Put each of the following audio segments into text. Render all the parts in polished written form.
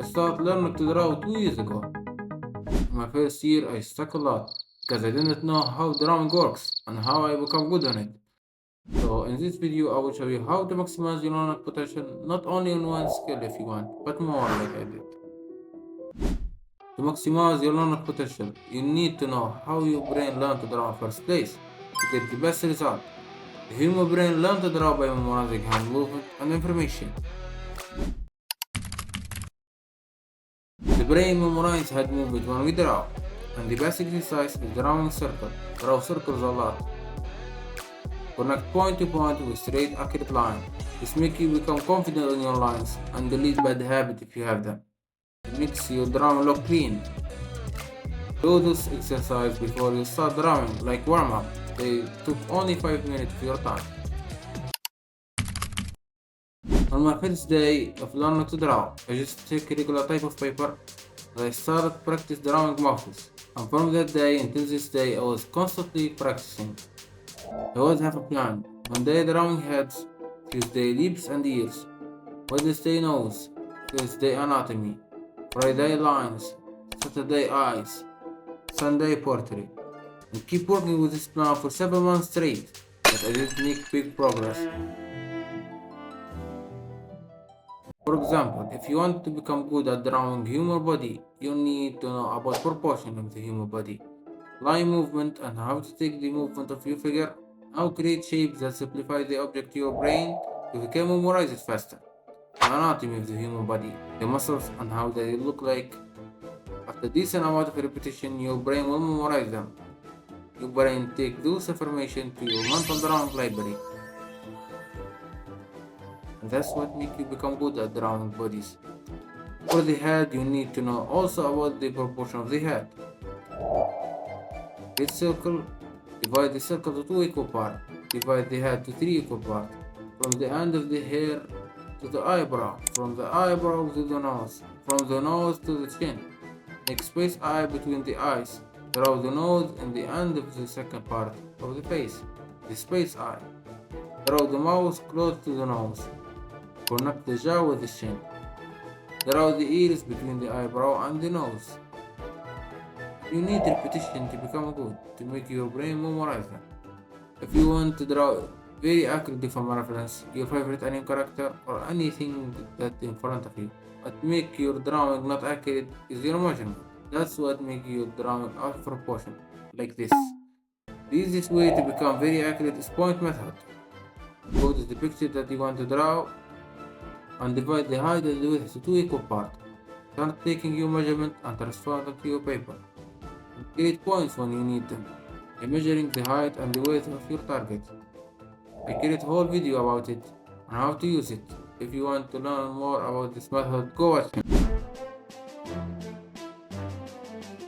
I started learning to draw 2 years ago. In my first year, I stuck a lot because I didn't know how drawing works and how I become good on it. So in this video, I will show you how to maximize your learning potential, not only in one skill if you want, but more like I did. To maximize your learning potential, you need to know how your brain learned to draw in first place to get the best result. The human brain learns to draw by memorizing hand movement and information. The brain memorizes hand movement when we draw, and the best exercise is drawing circle. Draw circles a lot. Connect point to point with straight accurate line. This makes you become confident in your lines and delete bad habits if you have them. It makes your drawing look clean. Do this exercise before you start drawing, like warm up. They took only 5 minutes of your time. On my first day of learning to draw, I just take a regular type of paper and I started practice drawing mouths. And from that day until this day, I was constantly practicing. I always have a plan. Monday drawing heads, Tuesday lips and ears, Wednesday nose, Thursday anatomy, Friday lines, Saturday eyes, Sunday portrait. And keep working with this plan for 7 months straight, but I did make big progress. For example, if you want to become good at drawing human body, you need to know about proportion of the human body, line movement and how to take the movement of your figure, how to create shapes that simplify the object to your brain so you can memorize it faster, the anatomy of the human body, the muscles and how they look like. After a decent amount of repetition, your brain will memorize them. Your brain takes those information to your mental drawing library. And that's what makes you become good at drawing bodies. For the head, you need to know also about the proportion of the head. Each circle, divide the circle to 2 equal parts. Divide the head to 3 equal parts. From the end of the hair to the eyebrow. From the eyebrow to the nose. From the nose to the chin. Make space eye between the eyes. Draw the nose in the end of the second part of the face. The space eye. Draw the mouth close to the nose. Connect the jaw with the chin. Draw the ears between the eyebrow and the nose. You need repetition to become good, to make your brain memorize them. If you want to draw very accurately from a reference, your favorite anime character or anything that's in front of you, what make your drawing not accurate is your measurement. That's what makes your drawing out of proportion, like this. The easiest way to become very accurate is point method. Go to the picture that you want to draw and divide the height and the width to 2 equal parts. Start taking your measurement and transfer them to your paper. Create points when you need them by measuring the height and the width of your target. I create a whole video about it and how to use it. If you want to learn more about this method, go watch it.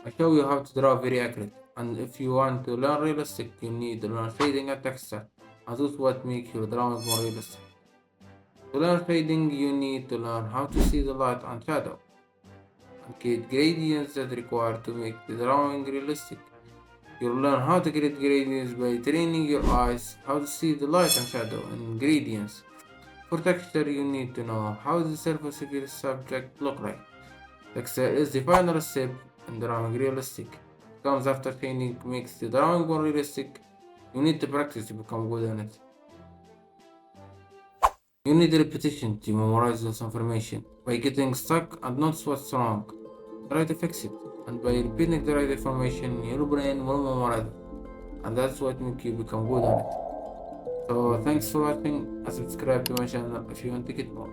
I show you how to draw very accurate, and if you want to learn realistic, you need to learn shading and texture, and that's what makes your drawing more realistic. To learn shading, you need to learn how to see the light and shadow, and create gradients that require to make the drawing realistic. You'll learn how to create gradients by training your eyes how to see the light and shadow and gradients. For texture, you need to know how the surface of your subject look like. Texture is the final step in drawing realistic. It comes after shading makes the drawing more realistic. You need to practice to become good at it. You need repetition to memorize this information. By getting stuck and not what's wrong, try to fix it. And by repeating the right information, your brain will memorize it. And that's what makes you become good at it. So thanks for watching and subscribe to my channel if you want to get more.